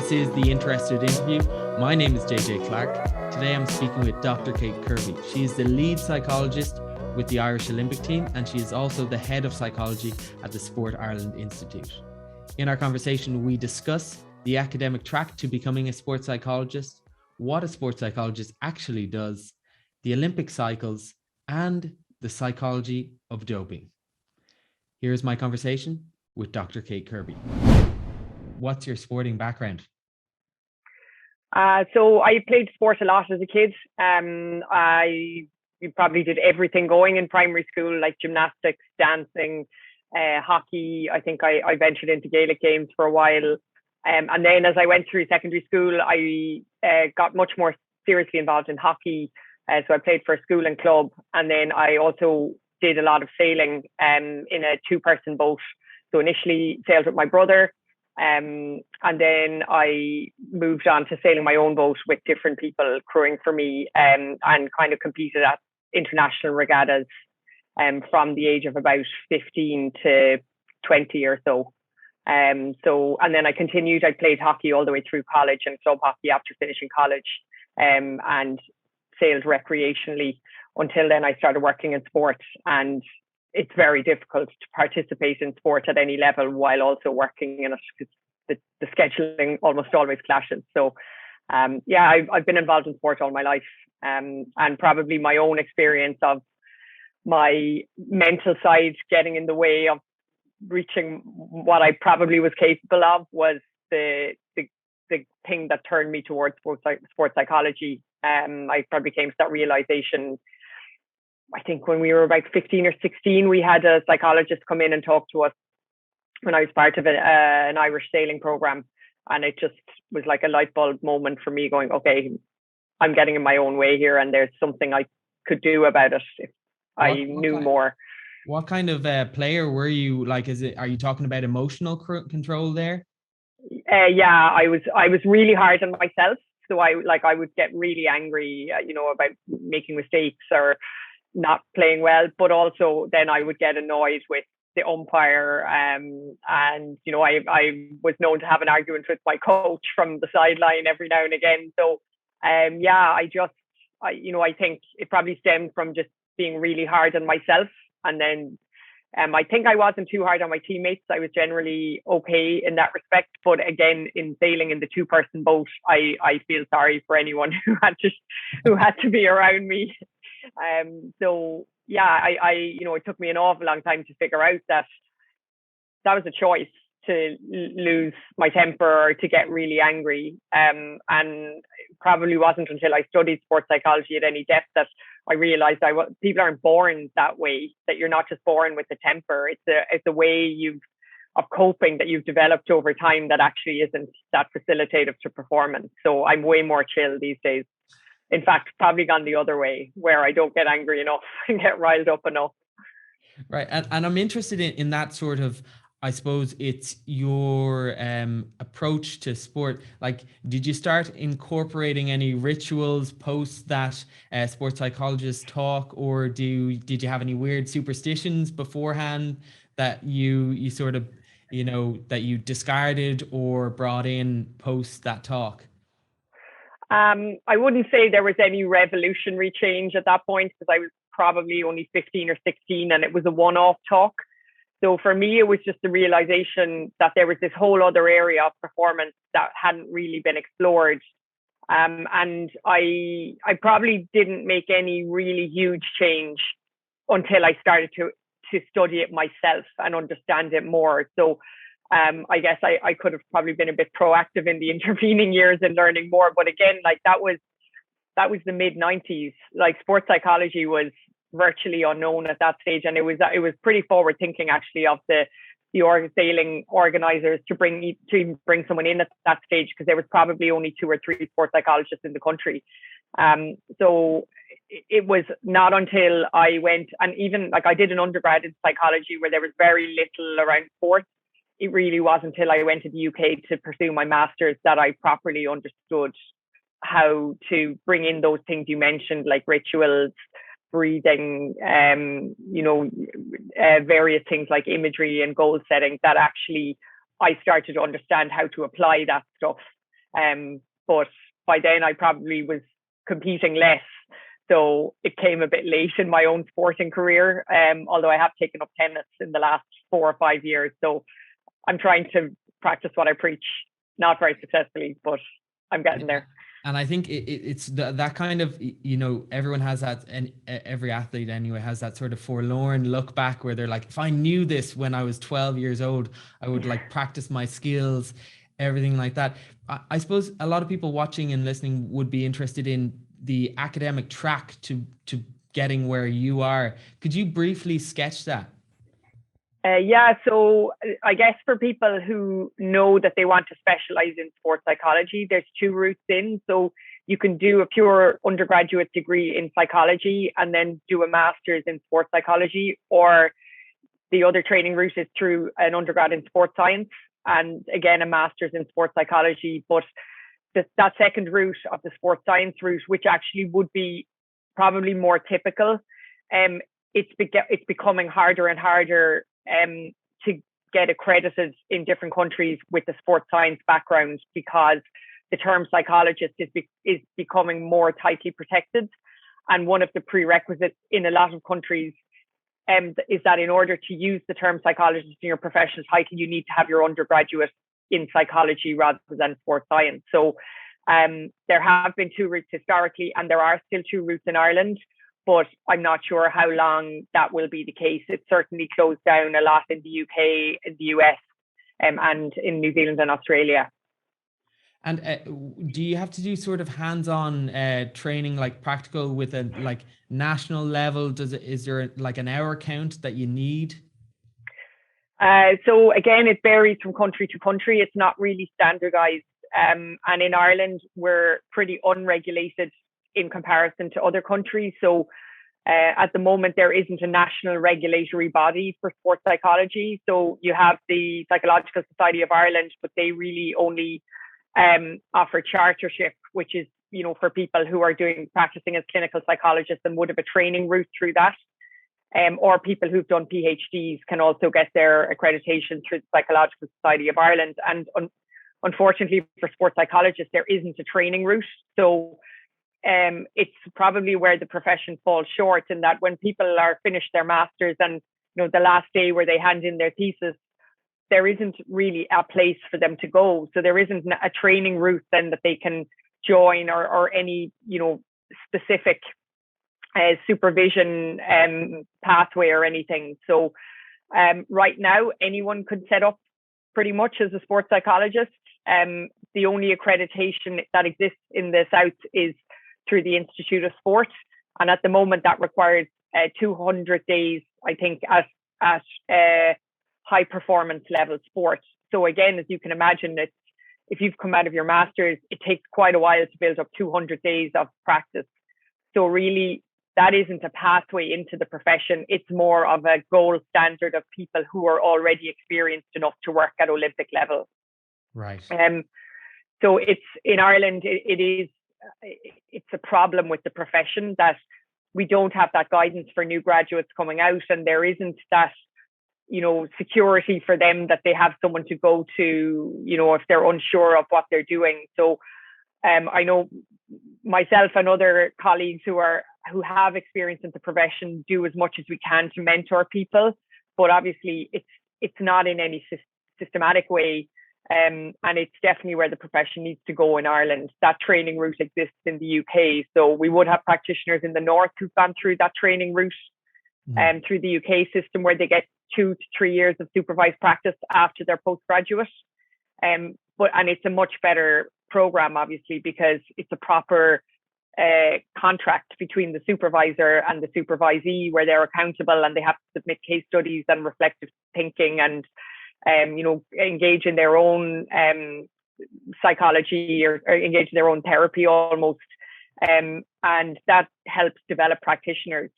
This is The Interested Interview. My name is JJ Clark. Today I'm speaking with Dr. Kate Kirby. She is the lead psychologist with the Irish Olympic team, and she is also the head of psychology at the Sport Ireland Institute. In our conversation, we discuss the academic track to becoming a sports psychologist, what a sports psychologist actually does, the Olympic cycles, and the psychology of doping. Here's my conversation with Dr. Kate Kirby. What's your sporting background? So I played sport a lot as a kid. I probably did everything going in primary school, like gymnastics, dancing, hockey. I think I ventured into Gaelic games for a while. And then as I went through secondary school, I got much more seriously involved in hockey. So I played for a school and club. And then I also did a lot of sailing in a two-person boat. So initially sailed with my brother. And then I moved on to sailing my own boat with different people crewing for me, and kind of competed at international regattas from the age of about 15 to 20 or so. And then I continued. I played hockey all the way through college and club hockey after finishing college, and sailed recreationally until then I started working in sport. And it's very difficult to participate in sport at any level while also working in it, because the scheduling almost always clashes. So I've been involved in sport all my life, and probably my own experience of my mental side getting in the way of reaching what I probably was capable of was the thing that turned me towards sports psychology. I probably came to that realization, I think when we were about 15 or 16, we had a psychologist come in and talk to us when I was part of an Irish sailing program. And it just was like a light bulb moment for me, going, okay, I'm getting in my own way here, and there's something I could do about it if I knew more. What kind of player were you? Like, are you talking about emotional control there? I was really hard on myself. So I would get really angry, about making mistakes or not playing well, but also then I would get annoyed with the umpire, and I was known to have an argument with my coach from the sideline every now and again. So I think it probably stemmed from just being really hard on myself, and then I think I wasn't too hard on my teammates. I was generally okay in that respect, but again, in sailing in the two-person boat, I feel sorry for anyone who had to be around me. It took me an awful long time to figure out that was a choice, to lose my temper or to get really angry. And probably wasn't until I studied sports psychology at any depth that I realized people aren't born that way, that you're not just born with a temper. It's a way of coping that you've developed over time that actually isn't that facilitative to performance. So I'm way more chill these days. In fact, probably gone the other way, where I don't get angry enough and get riled up enough. Right. And I'm interested in that sort of, I suppose it's your approach to sport. Like, did you start incorporating any rituals post that sports psychologist talk, or did you have any weird superstitions beforehand that you sort of, that you discarded or brought in post that talk? I wouldn't say there was any revolutionary change at that point, because I was probably only 15 or 16 and it was a one-off talk. So for me, it was just the realization that there was this whole other area of performance that hadn't really been explored. And I probably didn't make any really huge change until I started to study it myself and understand it more. So I guess I could have probably been a bit proactive in the intervening years in learning more. But again, like that was the mid-90s. Like, sports psychology was virtually unknown at that stage, and it was pretty forward thinking actually of the sailing organizers to bring someone in at that stage, because there was probably only 2 or 3 sports psychologists in the country. So it was not until I went, and even like I did an undergraduate psychology where there was very little around sports. It really wasn't until I went to the UK to pursue my master's that I properly understood how to bring in those things you mentioned, like rituals, breathing, various things like imagery and goal setting, that actually I started to understand how to apply that stuff. But by then I probably was competing less. So it came a bit late in my own sporting career, although I have taken up tennis in the last 4 or 5 years. So I'm trying to practice what I preach, not very successfully, but I'm getting there. And I think it's that kind of, everyone has that, and every athlete anyway has that sort of forlorn look back where they're like, if I knew this when I was 12 years old, I would like practice my skills, everything like that. I suppose a lot of people watching and listening would be interested in the academic track to getting where you are. Could you briefly sketch that? Yeah, so I guess for people who know that they want to specialize in sports psychology, there's 2 routes in. So you can do a pure undergraduate degree in psychology and then do a master's in sports psychology, or the other training route is through an undergrad in sports science and again a master's in sports psychology. But that second route of the sports science route, which actually would be probably more typical, it's becoming harder and harder to get accredited in different countries with the sports science background, because the term psychologist is becoming more tightly protected. And one of the prerequisites in a lot of countries is that in order to use the term psychologist in your professional title, you need to have your undergraduate in psychology rather than sports science. So there have been 2 routes historically, and there are still 2 routes in Ireland. But I'm not sure how long that will be the case. It's certainly closed down a lot in the UK, in the US, and in New Zealand and Australia. And do you have to do sort of hands-on training, like practical with a like national level? Is there like an hour count that you need? So again, it varies from country to country. It's not really standardized. And in Ireland, we're pretty unregulated in comparison to other countries. So at the moment, there isn't a national regulatory body for sports psychology. So you have the Psychological Society of Ireland, but they really only offer chartership, which is, for people who are practicing as clinical psychologists and would have a training route through that. Or people who've done PhDs can also get their accreditation through the Psychological Society of Ireland. And unfortunately for sports psychologists, there isn't a training route. So it's probably where the profession falls short, in that when people are finished their masters and the last day where they hand in their thesis, there isn't really a place for them to go. So there isn't a training route then that they can join, or any specific supervision pathway or anything. So right now anyone could set up pretty much as a sports psychologist. The only accreditation that exists in the South is through the Institute of Sport, and at the moment that requires 200 days, I think, at high performance level sport. So again, as you can imagine, if you've come out of your masters, it takes quite a while to build up 200 days of practice. So really, that isn't a pathway into the profession. It's more of a gold standard of people who are already experienced enough to work at Olympic level. Right. So it's in Ireland, it's a problem with the profession that we don't have that guidance for new graduates coming out, and there isn't that security for them that they have someone to go to if they're unsure of what they're doing. So I know myself and other colleagues who have experience in the profession do as much as we can to mentor people, but obviously it's not in any systematic way. And it's definitely where the profession needs to go in Ireland. That training route exists in the UK. So we would have practitioners in the north who've gone through that training route through the UK system, where they get 2 to 3 years of supervised practice after their postgraduate. And it's a much better program, obviously, because it's a proper contract between the supervisor and the supervisee, where they're accountable and they have to submit case studies and reflective thinking and engage in their own psychology or engage in their own therapy almost. And that helps develop practitioners.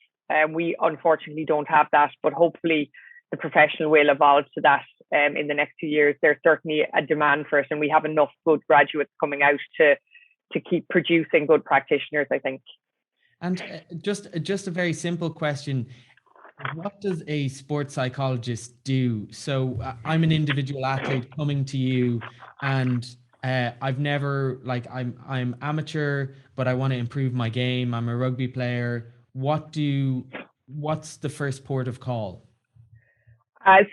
We unfortunately don't have that, but hopefully the profession will evolve to that in the next 2 years. There's certainly a demand for it, and we have enough good graduates coming out to keep producing good practitioners, I think. And just a very simple question. What does a sports psychologist do? So I'm an individual athlete coming to you, and I've never like I'm amateur, but I want to improve my game. I'm a rugby player. What's the first port of call?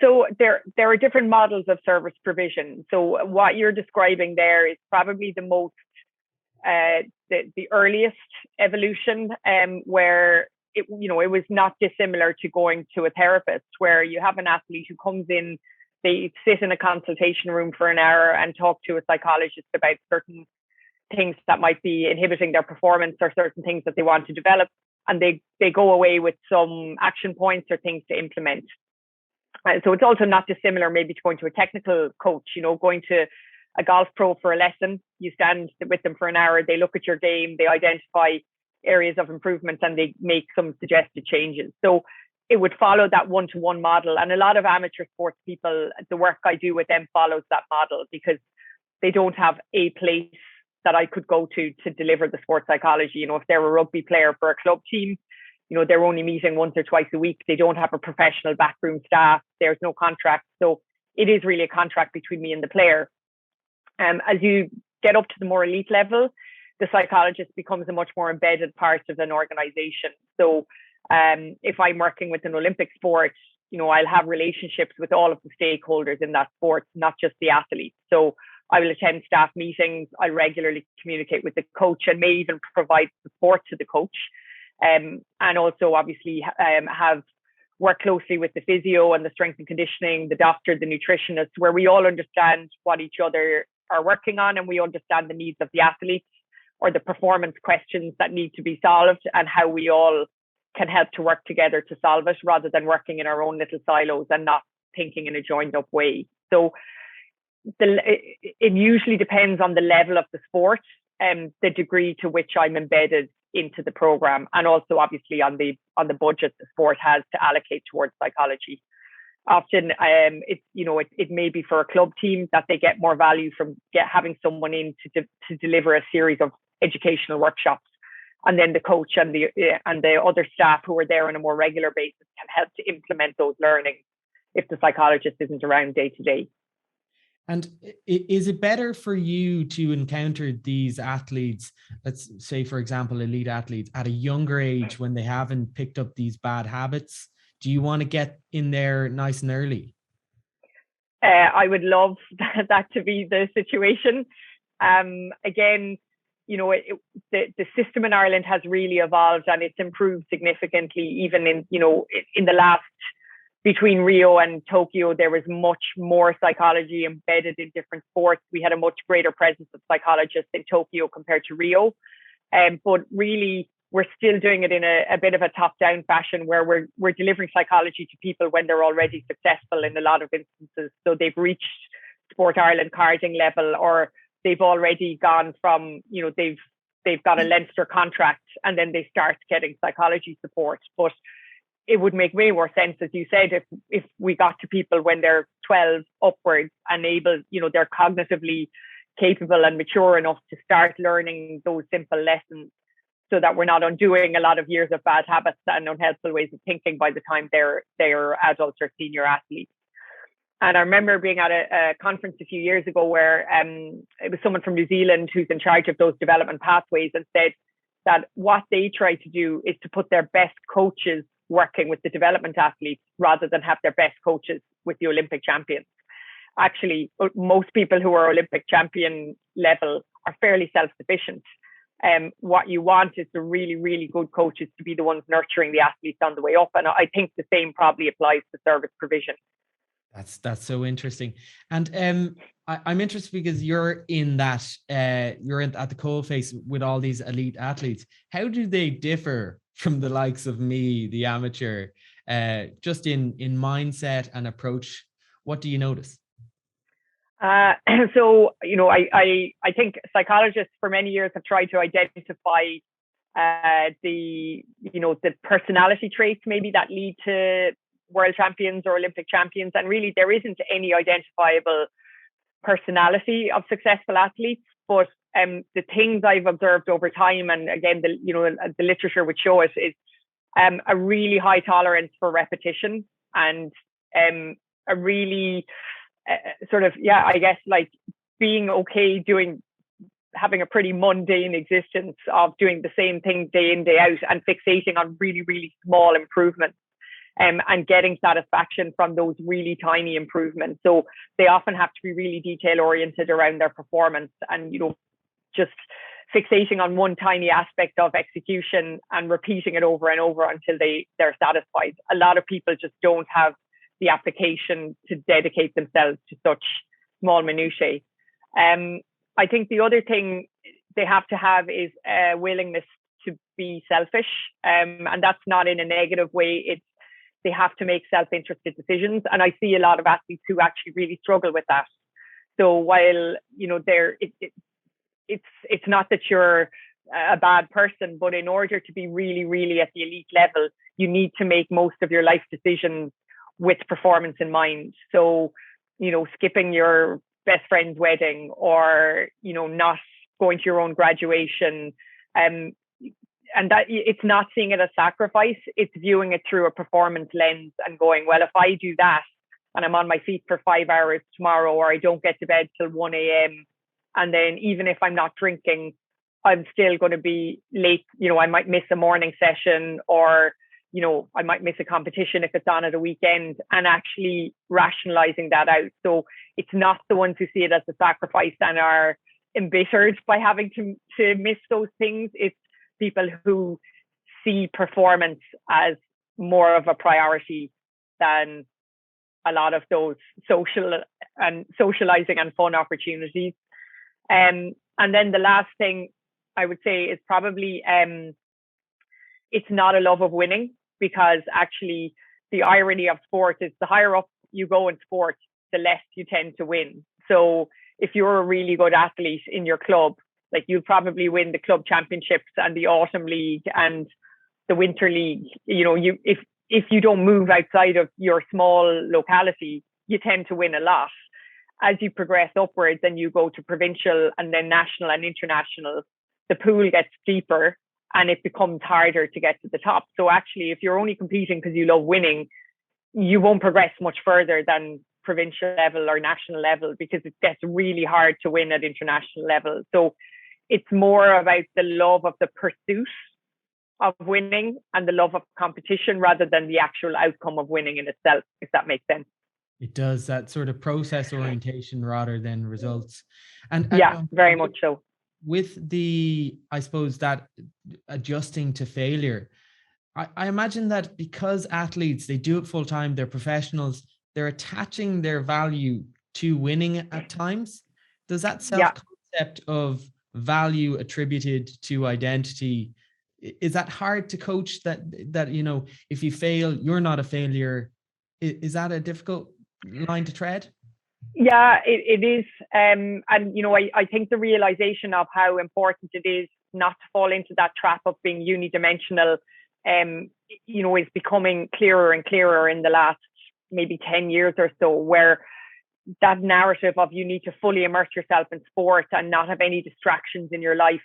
So there are different models of service provision. So what you're describing there is probably the most the earliest evolution, where it was not dissimilar to going to a therapist, where you have an athlete who comes in, they sit in a consultation room for an hour and talk to a psychologist about certain things that might be inhibiting their performance or certain things that they want to develop, and they go away with some action points or things to implement. So it's also not dissimilar maybe to going to a technical coach, going to a golf pro for a lesson. You stand with them for an hour, they look at your game, they identify areas of improvement, and they make some suggested changes. So it would follow that one-to-one model. And a lot of amateur sports people, the work I do with them follows that model, because they don't have a place that I could go to deliver the sports psychology. If they're a rugby player for a club team, they're only meeting once or twice a week. They don't have a professional backroom staff. There's no contract. So it is really a contract between me and the player. As you get up to the more elite level, the psychologist becomes a much more embedded part of an organization. So if I'm working with an Olympic sport, I'll have relationships with all of the stakeholders in that sport, not just the athletes. So I will attend staff meetings. I regularly communicate with the coach and may even provide support to the coach. And also obviously have worked closely with the physio and the strength and conditioning, the doctor, the nutritionist, where we all understand what each other are working on, and we understand the needs of the athletes or the performance questions that need to be solved, and how we all can help to work together to solve it, rather than working in our own little silos and not thinking in a joined up way. So it usually depends on the level of the sport and the degree to which I'm embedded into the program, and also obviously on the budget the sport has to allocate towards psychology. Often it may be for a club team that they get more value from having someone in to deliver a series of educational workshops, and then the coach and the other staff who are there on a more regular basis can help to implement those learnings if the psychologist isn't around day to day. And is it better for you to encounter these athletes, let's say, for example, elite athletes, at a younger age when they haven't picked up these bad habits? Do you want to get in there nice and early? I would love that to be the situation. Again, the system in Ireland has really evolved, and it's improved significantly. Even in the last, between Rio and Tokyo, there was much more psychology embedded in different sports. We had a much greater presence of psychologists in Tokyo compared to Rio. But really, we're still doing it in a bit of a top-down fashion, where we're delivering psychology to people when they're already successful in a lot of instances. So they've reached Sport Ireland carding level, or they've already gone from, they've got a Leinster contract, and then they start getting psychology support. But it would make way more sense, as you said, if we got to people when they're 12 upwards and able, they're cognitively capable and mature enough to start learning those simple lessons, so that we're not undoing a lot of years of bad habits and unhelpful ways of thinking by the time they're adults or senior athletes. And I remember being at a conference a few years ago where it was someone from New Zealand who's in charge of those development pathways, and said that what they try to do is to put their best coaches working with the development athletes, rather than have their best coaches with the Olympic champions. Actually, most people who are Olympic champion level are fairly self-sufficient. What you want is the really, really good coaches to be the ones nurturing the athletes on the way up. And I think the same probably applies to service provision. That's so interesting. And I'm interested because you're in that, you're at the coalface with all these elite athletes. How do they differ from the likes of me, the amateur, just in mindset and approach? What do you notice? So, I think psychologists for many years have tried to identify the personality traits maybe that lead to world champions or Olympic champions. And really, there isn't any identifiable personality of successful athletes. But the things I've observed over time, and again, the literature would show it, is a really high tolerance for repetition, and a really I guess, like, being okay having a pretty mundane existence of doing the same thing day in, day out, and fixating on really, really small improvements, and getting satisfaction from those really tiny improvements. So they often have to be really detail oriented around their performance, and, just fixating on one tiny aspect of execution and repeating it over and over until they're satisfied. A lot of people just don't have the application to dedicate themselves to such small minutiae. I think the other thing they have to have is a willingness to be selfish. And that's not in a negative way. They have to make self-interested decisions. And I see a lot of athletes who actually really struggle with that. So while, it's not that you're a bad person, but in order to be really, really at the elite level, you need to make most of your life decisions with performance in mind. So, skipping your best friend's wedding, or, not going to your own graduation. And that it's not seeing it as sacrifice, it's viewing it through a performance lens and going, well, if I do that and I'm on my feet for 5 hours tomorrow, or I don't get to bed till 1 a.m., and then even if I'm not drinking, I'm still going to be late. I might miss a morning session, or, I might miss a competition if it's on at a weekend, and actually rationalizing that out. So it's not the ones who see it as a sacrifice and are embittered by having to miss those things. It's people who see performance as more of a priority than a lot of those socializing and fun opportunities. And then the last thing I would say is probably it's not a love of winning, because actually the irony of sport is the higher up you go in sport, the less you tend to win. So if you're a really good athlete in your club, like, you'll probably win the club championships and the autumn league and the winter league. If you don't move outside of your small locality, you tend to win a lot. As you progress upwards and you go to provincial and then national and international, the pool gets deeper and it becomes harder to get to the top. So actually, if you're only competing because you love winning, you won't progress much further than provincial level or national level, because it gets really hard to win at international level. So it's more about the love of the pursuit of winning and the love of competition, rather than the actual outcome of winning in itself, if that makes sense. It does, that sort of process orientation rather than results. And yeah, very much so. With I suppose that adjusting to failure, I imagine that because athletes, they do it full time, they're professionals, they're attaching their value to winning at times. Does that self-concept of value attributed to identity, is that hard to coach, that if you fail, you're not a failure? Is that a difficult line to tread? Yeah, it is. And, I think the realization of how important it is not to fall into that trap of being unidimensional, is becoming clearer and clearer in the last maybe 10 years or so, where that narrative of you need to fully immerse yourself in sport and not have any distractions in your life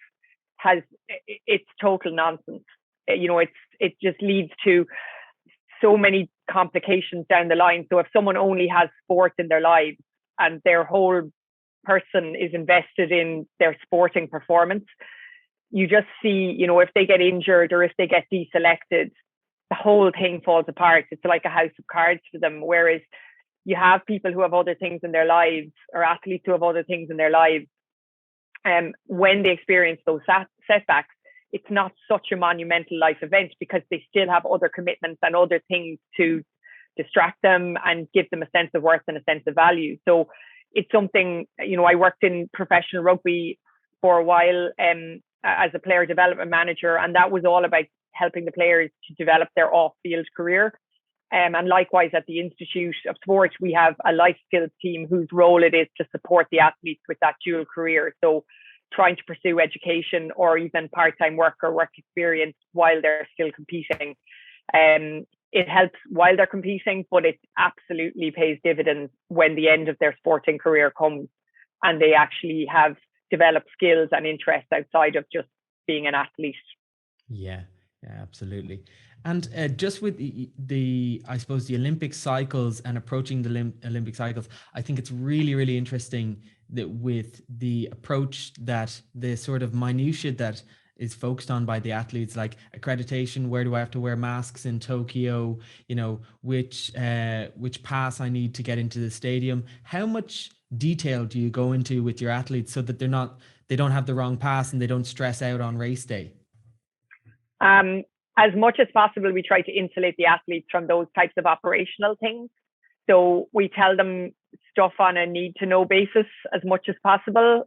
it's total nonsense. It just leads to so many complications down the line. So if someone only has sport in their lives and their whole person is invested in their sporting performance, you just see, if they get injured or if they get deselected, the whole thing falls apart. It's like a house of cards for them. Whereas you have people who have other things in their lives, or athletes who have other things in their lives, and when they experience those setbacks, it's not such a monumental life event, because they still have other commitments and other things to distract them and give them a sense of worth and a sense of value. So it's something, I worked in professional rugby for a while as a player development manager, and that was all about helping the players to develop their off-field career. And likewise at the Institute of Sport, we have a life skills team whose role it is to support the athletes with that dual career. So trying to pursue education or even part-time work or work experience while they're still competing. It helps while they're competing, but it absolutely pays dividends when the end of their sporting career comes and they actually have developed skills and interests outside of just being an athlete. Yeah, absolutely. And just with the I suppose the Olympic cycles and approaching the Olympic cycles, I think it's really, really interesting with the approach, that the sort of minutiae that is focused on by the athletes, like accreditation, where do I have to wear masks in Tokyo, which pass I need to get into the stadium. How much detail do you go into with your athletes so that they don't have the wrong pass and they don't stress out on race day? As much as possible, we try to insulate the athletes from those types of operational things. So we tell them stuff on a need to know basis as much as possible.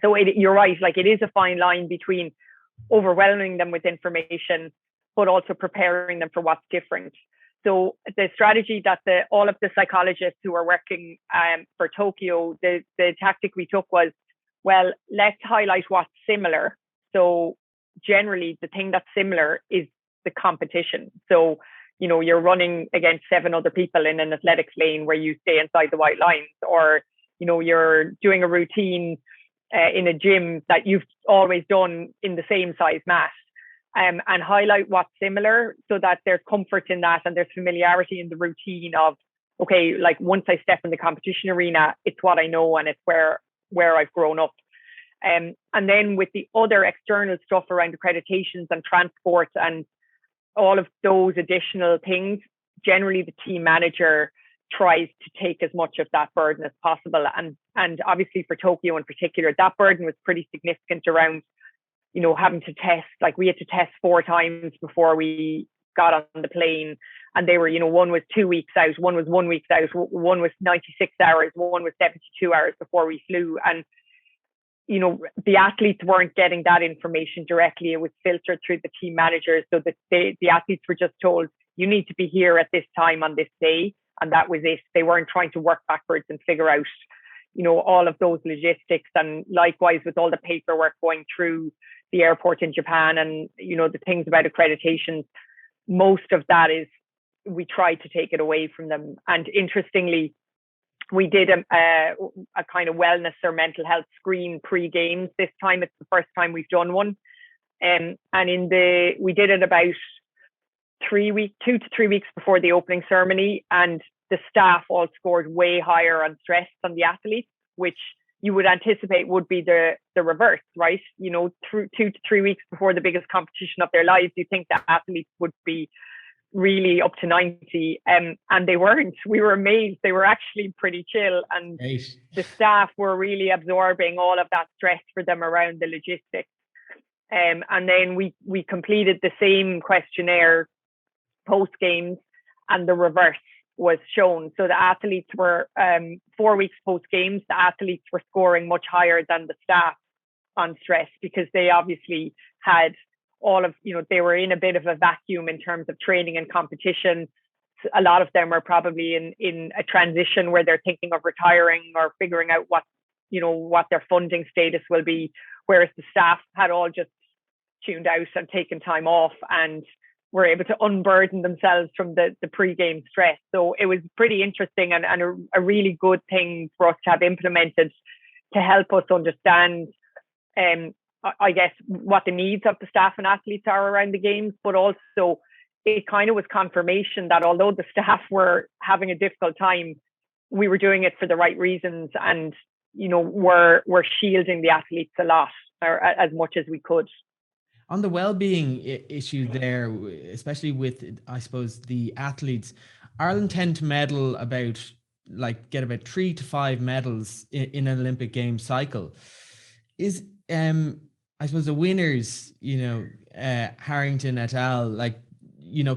So you're right, like it is a fine line between overwhelming them with information, but also preparing them for what's different. So the strategy that all of the psychologists who are working for Tokyo, the tactic we took was, well, let's highlight what's similar. So generally the thing that's similar is the competition. So, you're running against 7 other people in an athletics lane where you stay inside the white lines, or, you're doing a routine in a gym that you've always done in the same size mat, and highlight what's similar so that there's comfort in that and there's familiarity in the routine of, okay, like once I step in the competition arena, it's what I know and it's where I've grown up. And then with the other external stuff around accreditations and transport and all of those additional things, generally the team manager tries to take as much of that burden as possible. And obviously for Tokyo in particular, that burden was pretty significant around, having to test. Like we had to test 4 times before we got on the plane. And they were, one was 2 weeks out, one was 1 week out, one was 96 hours, one was 72 hours before we flew. And the athletes weren't getting that information directly. It was filtered through the team managers, so that the athletes were just told, you need to be here at this time on this day. And that was it. They weren't trying to work backwards and figure out, all of those logistics. And likewise with all the paperwork going through the airport in Japan and, the things about accreditations, most of that is, we try to take it away from them. And interestingly, we did a kind of wellness or mental health screen pre-games this time. It's the first time we've done one. And we did it about 2 to 3 weeks before the opening ceremony. And the staff all scored way higher on stress than the athletes, which you would anticipate would be the reverse, right? Through 2 to 3 weeks before the biggest competition of their lives, you think that athletes would be really up to 90, and they weren't. We were amazed. They were actually pretty chill, and Nice. The staff were really absorbing all of that stress for them around the logistics. And then we completed the same questionnaire post games, and the reverse was shown. So the athletes were 4 weeks post games, the athletes were scoring much higher than the staff on stress, because they obviously had all of, they were in a bit of a vacuum in terms of training and competition. A lot of them are probably in a transition where they're thinking of retiring or figuring out what their funding status will be, whereas the staff had all just tuned out and taken time off and were able to unburden themselves from the pre-game stress. So it was pretty interesting and a really good thing for us to have implemented to help us understand I guess what the needs of the staff and athletes are around the games, but also it kind of was confirmation that although the staff were having a difficult time, we were doing it for the right reasons, and we're shielding the athletes a lot, or as much as we could. On the well-being issue there, especially with, I suppose, the athletes, Ireland tend to medal get about 3 to 5 medals in an Olympic Games cycle. Is I suppose the winners, Harrington et al.,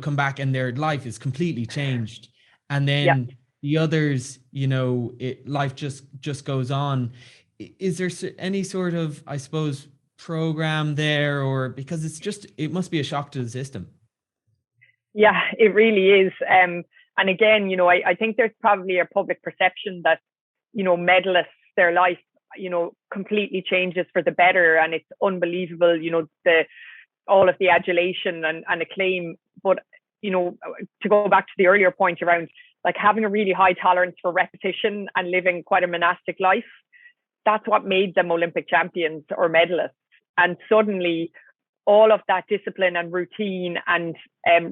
come back and their life is completely changed. And then the others, life just goes on. Is there any sort of, I suppose, program there, or because it must be a shock to the system? Yeah, it really is. And again, I think there's probably a public perception that, medalists, their life, completely changes for the better, and it's unbelievable, all of the adulation and acclaim. But to go back to the earlier point around like having a really high tolerance for repetition and living quite a monastic life, that's what made them Olympic champions or medalists. And suddenly all of that discipline and routine and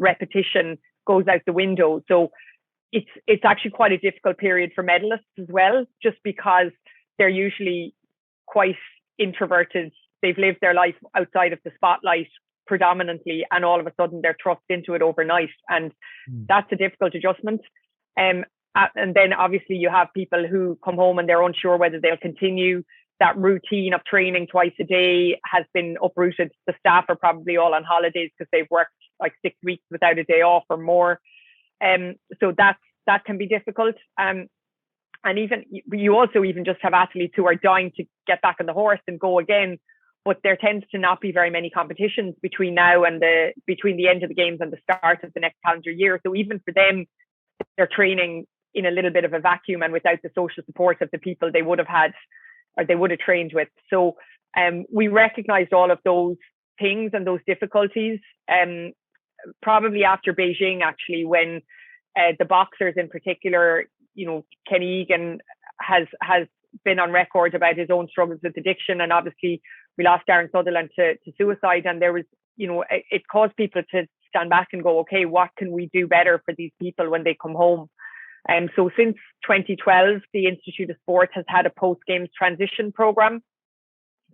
repetition goes out the window. So it's actually quite a difficult period for medalists as well, just because they're usually quite introverted. They've lived their life outside of the spotlight predominantly, and all of a sudden they're thrust into it overnight, and that's a difficult adjustment. And then obviously you have people who come home and they're unsure whether they'll continue. That routine of training twice a day has been uprooted. The staff are probably all on holidays because they've worked like 6 weeks without a day off or more. So that can be difficult. And even you also even just have athletes who are dying to get back on the horse and go again, but there tends to not be very many competitions between now and between the end of the games and the start of the next calendar year. So even for them, they're training in a little bit of a vacuum and without the social support of the people they would have had or they would have trained with. So we recognized all of those things and those difficulties probably after Beijing, actually, when the boxers in particular, Kenny Egan has been on record about his own struggles with addiction, and obviously we lost Darren Sutherland to suicide, and there was, it caused people to stand back and go, okay, what can we do better for these people when they come home? So since 2012, the Institute of Sport has had a post-games transition program.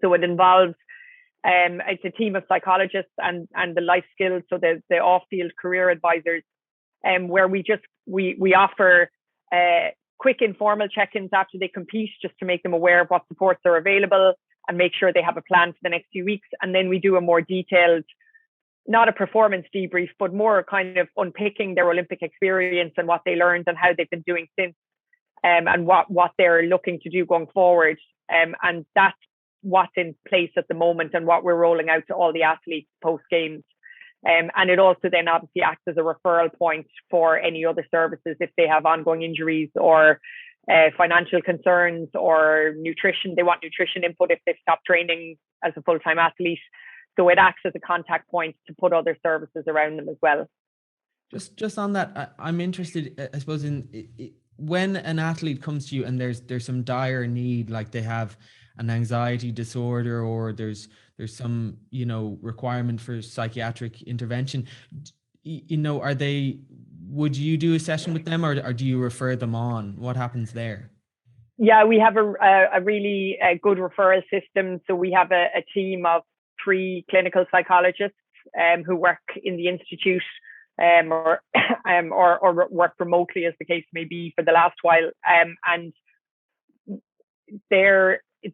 So it involves it's a team of psychologists and the life skills, so the off-field career advisors, where we offer quick informal check-ins after they compete, just to make them aware of what supports are available and make sure they have a plan for the next few weeks. And then we do a more detailed, not a performance debrief, but more kind of unpicking their Olympic experience and what they learned and how they've been doing since, and what they're looking to do going forward. And that's what's in place at the moment and what we're rolling out to all the athletes post games. And it also then obviously acts as a referral point for any other services if they have ongoing injuries or financial concerns or nutrition. They want nutrition input if they've stopped training as a full-time athlete. So it acts as a contact point to put other services around them as well. Just on that, I'm interested, I suppose, in when an athlete comes to you and there's some dire need, like they have an anxiety disorder or there's some requirement for psychiatric intervention, would you do a session with them or do you refer them on? What happens there? Yeah, we have a really good referral system. So we have a team of 3 clinical psychologists who work in the institute or work remotely, as the case may be, for the last while, and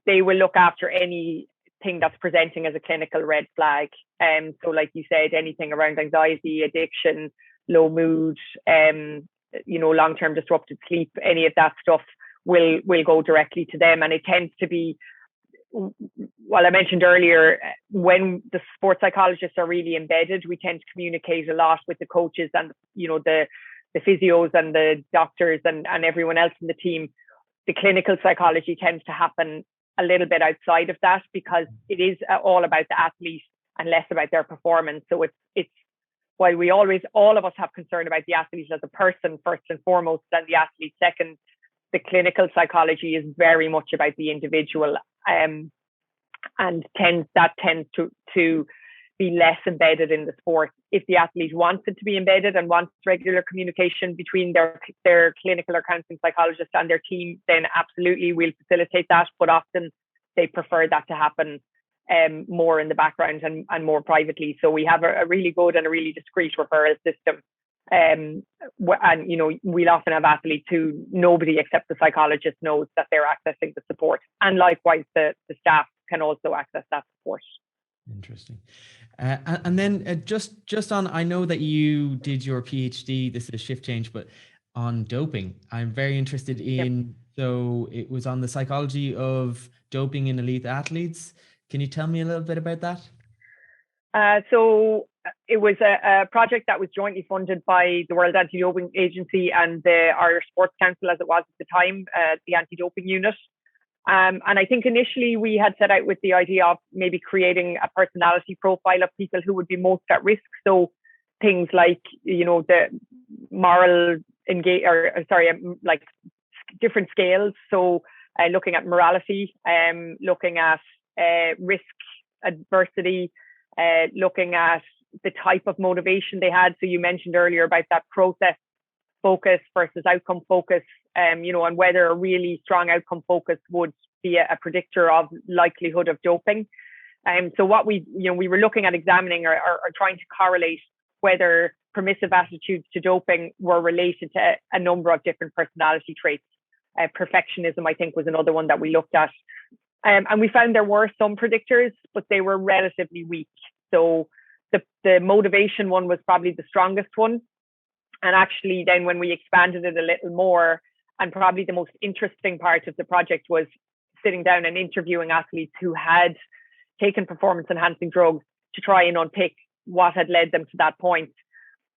they will look after anything that's presenting as a clinical red flag. So like you said, anything around anxiety, addiction, low mood, long-term disrupted sleep, any of that stuff will go directly to them. And it tends to be, well, I mentioned earlier, when the sports psychologists are really embedded, we tend to communicate a lot with the coaches and, the physios and the doctors and everyone else in the team. The clinical psychology tends to happen a little bit outside of that because it is all about the athlete and less about their performance. So it's while all of us have concern about the athlete as a person first and foremost, and the athlete second, the clinical psychology is very much about the individual, and tends to be less embedded in the sport. If the athlete wants it to be embedded and wants regular communication between their clinical or counselling psychologist and their team, then absolutely we'll facilitate that. But often they prefer that to happen more in the background and more privately. So we have a really good and a really discreet referral system. And we'll often have athletes who nobody except the psychologist knows that they're accessing the support, and likewise the staff can also access that support. Interesting. And then just on, I know that you did your PhD, this is a shift change, but on doping, I'm very interested in. Yep. So it was on the psychology of doping in elite athletes. Can you tell me a little bit about that? So it was a project that was jointly funded by the World Anti-Doping Agency and the Irish Sports Council, as it was at the time, the anti-doping unit. And I think initially we had set out with the idea of maybe creating a personality profile of people who would be most at risk. So things like, the moral like different scales. So looking at morality, looking at risk, adversity, looking at the type of motivation they had. So you mentioned earlier about that process focus versus outcome focus, and whether a really strong outcome focus would be a predictor of likelihood of doping. So what we were looking at examining or trying to correlate whether permissive attitudes to doping were related to a number of different personality traits. Perfectionism, I think, was another one that we looked at. And we found there were some predictors, but they were relatively weak. So the motivation one was probably the strongest one. And actually then when we expanded it a little more, and probably the most interesting part of the project was sitting down and interviewing athletes who had taken performance enhancing drugs to try and unpick what had led them to that point.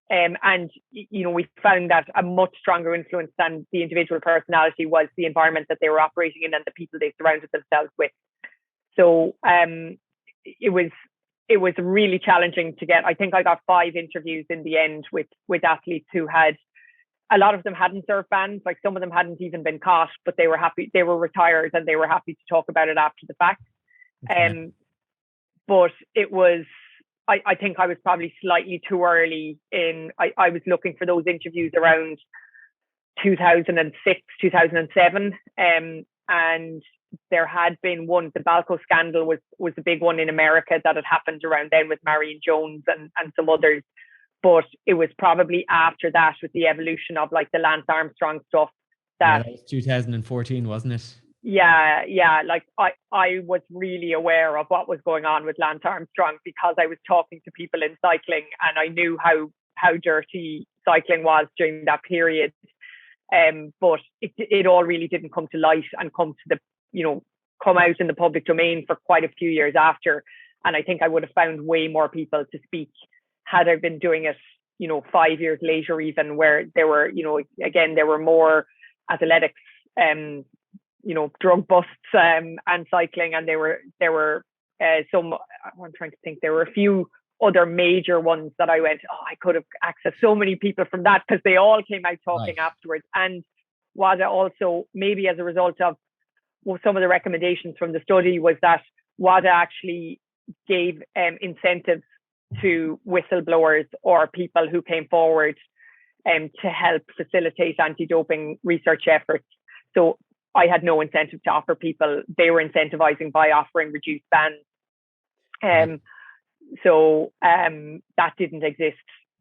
And we found that a much stronger influence than the individual personality was the environment that they were operating in and the people they surrounded themselves with. So it was really challenging to get. I think I got 5 interviews in the end with athletes who had, a lot of them hadn't served bans, like some of them hadn't even been caught, but they were happy, they were retired and they were happy to talk about it after the fact. But it was, I think I was probably slightly too early in, I was looking for those interviews around 2006, 2007. And there had been one, the Balco scandal was a big one in America that had happened around then with Marion Jones and some others. But it was probably after that, with the evolution of like the Lance Armstrong stuff, that was 2014, wasn't it? Yeah. Like I was really aware of what was going on with Lance Armstrong because I was talking to people in cycling and I knew how dirty cycling was during that period. But it all really didn't come to light and come out in the public domain for quite a few years after. And I think I would have found way more people to speak had I been doing it, 5 years later, even, where there were, again, there were more athletics, drug busts and cycling, and there were some. I'm trying to think. There were a few other major ones that I went, I could have accessed so many people from that because they all came out talking afterwards. And WADA also, maybe as a result of some of the recommendations from the study, was that WADA actually gave incentives to whistleblowers or people who came forward to help facilitate anti-doping research efforts. So I had no incentive to offer people. They were incentivizing by offering reduced bans. So that didn't exist.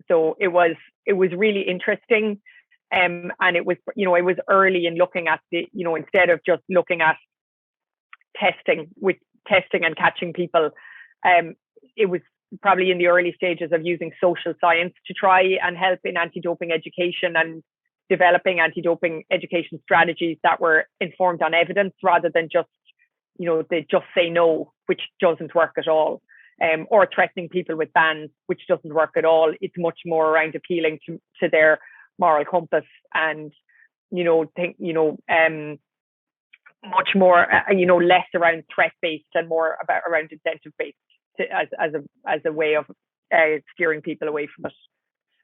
So it was really interesting. And it was, it was early in looking at the, instead of just looking at testing and catching people, it was probably in the early stages of using social science to try and help in anti-doping education and developing anti-doping education strategies that were informed on evidence rather than just, they just say no, which doesn't work at all, or threatening people with bans, which doesn't work at all. It's much more around appealing to their moral compass and, much more, less around threat-based and more around incentive-based as a way of steering people away from it.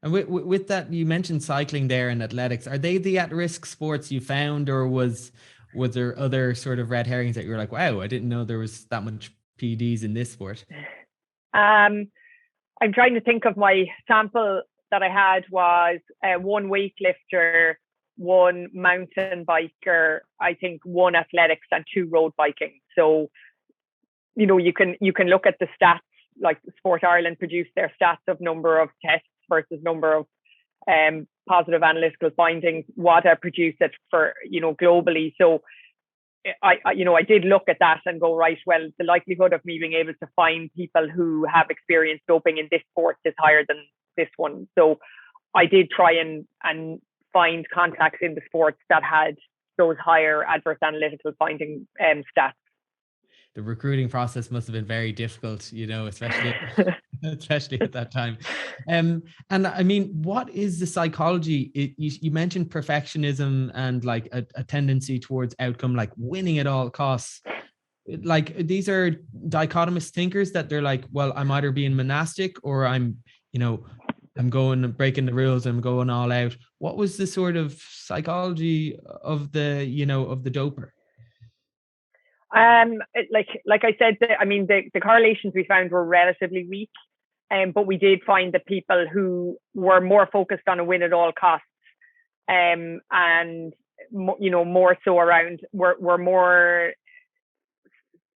And with that, you mentioned cycling there and athletics. Are they the at-risk sports you found, or was there other sort of red herrings that you were like, wow, I didn't know there was that much PEDs in this sport? I'm trying to think of my sample that I had was one weightlifter, one mountain biker, I think one athletics and 2 road biking. So, you can look at the stats, like Sport Ireland produced their stats of number of tests versus number of positive analytical findings. WADA produced it for, globally. So I did look at that and go, right, well, the likelihood of me being able to find people who have experienced doping in this sport is higher than this one. So I did try and find contacts in the sports that had those higher adverse analytical finding stats. The recruiting process must have been very difficult, especially at that time. And I mean, what is the psychology? You mentioned perfectionism and like a tendency towards outcome, like winning at all costs. Like these are dichotomous thinkers that they're like, well, I'm either being monastic or I'm going breaking the rules. I'm going all out. What was the sort of psychology of the doper? Like I said, the correlations we found were relatively weak, but we did find that people who were more focused on a win at all costs and more so around we're more,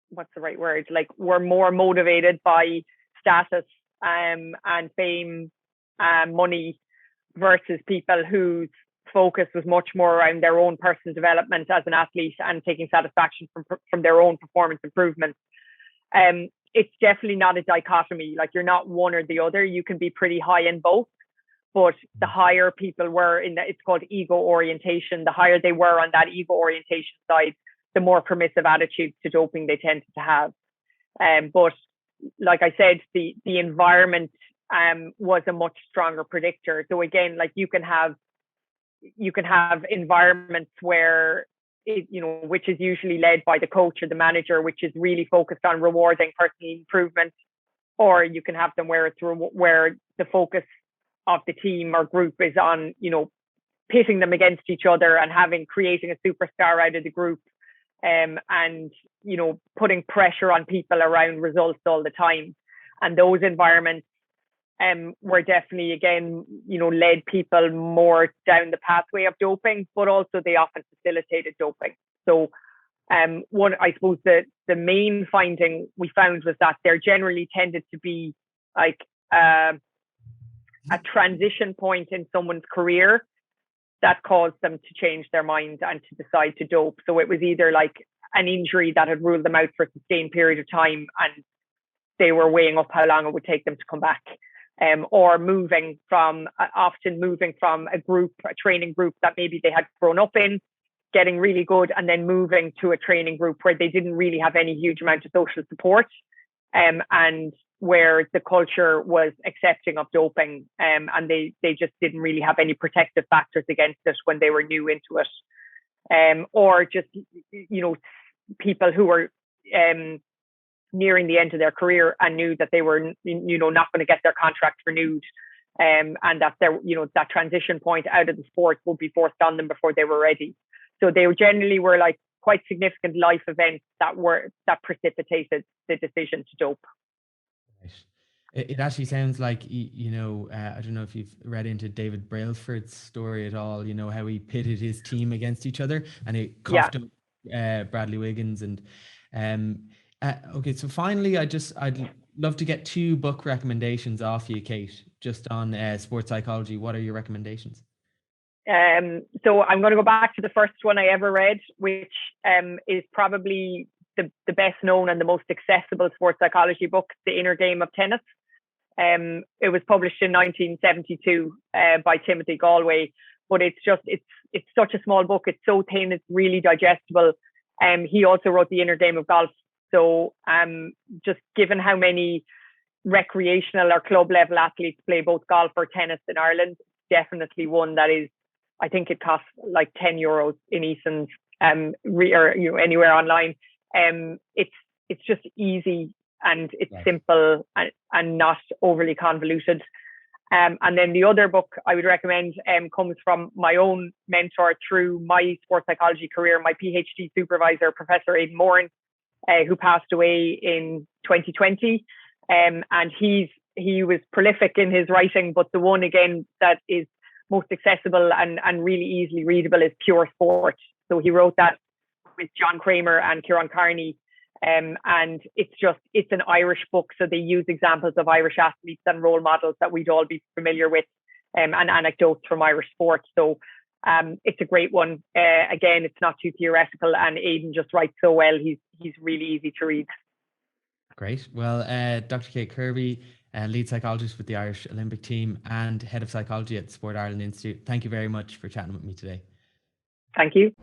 what's the right word? Like, we're more motivated by status and fame and money versus people whose focus was much more around their own personal development as an athlete and taking satisfaction from their own performance improvements. It's definitely not a dichotomy. Like, you're not one or the other. You can be pretty high in both, but the higher people were it's called ego orientation. The higher they were on that ego orientation side, the more permissive attitudes to doping they tended to have. But like I said, the environment was a much stronger predictor. So again, like, you can have environments where which is usually led by the coach or the manager, which is really focused on rewarding personal improvement, or you can have them where the focus of the team or group is on pitting them against each other and creating a superstar out of the group, and putting pressure on people around results all the time. And those environments were definitely, again, led people more down the pathway of doping, but also they often facilitated doping. So I suppose the main finding we found was that there generally tended to be like a transition point in someone's career that caused them to change their mind and to decide to dope. So it was either like an injury that had ruled them out for a sustained period of time and they were weighing up how long it would take them to come back. Or often moving from a training group that maybe they had grown up in, getting really good, and then moving to a training group where they didn't really have any huge amount of social support, and where the culture was accepting of doping, and they just didn't really have any protective factors against it when they were new into it, or just people who were nearing the end of their career and knew that they were not going to get their contract renewed, and that that transition point out of the sport would be forced on them before they were ready. So they generally were like quite significant life events that precipitated the decision to dope. Right. It actually sounds like, I don't know if you've read into David Brailsford's story at all, how he pitted his team against each other and it cost him Bradley Wiggins. And okay, so finally, I'd love to get 2 book recommendations off you, Kate, just on sports psychology. What are your recommendations? So I'm going to go back to the first one I ever read, which is probably the best known and the most accessible sports psychology book, The Inner Game of Tennis. It was published in 1972 by Timothy Galway, but it's such a small book. It's so thin, it's really digestible. He also wrote The Inner Game of Golf. So just given how many recreational or club level athletes play both golf or tennis in Ireland, definitely one that is, I think it costs like €10 in Eason's or anywhere online. It's just easy and it's simple and not overly convoluted. And then the other book I would recommend comes from my own mentor through my sports psychology career, my PhD supervisor, Professor Aidan Moran, who passed away in 2020. And he was prolific in his writing, but the one again that is most accessible and really easily readable is Pure Sport. So he wrote that with John Kramer and Kieran Carney. And it's an Irish book. So they use examples of Irish athletes and role models that we'd all be familiar with, and anecdotes from Irish sport. So it's a great one. Again, it's not too theoretical, and Aidan just writes so well. He's really easy to read. Great. Well, Dr. Kate Kirby, lead psychologist with the Irish Olympic team and head of psychology at the Sport Ireland Institute. Thank you very much for chatting with me today. Thank you.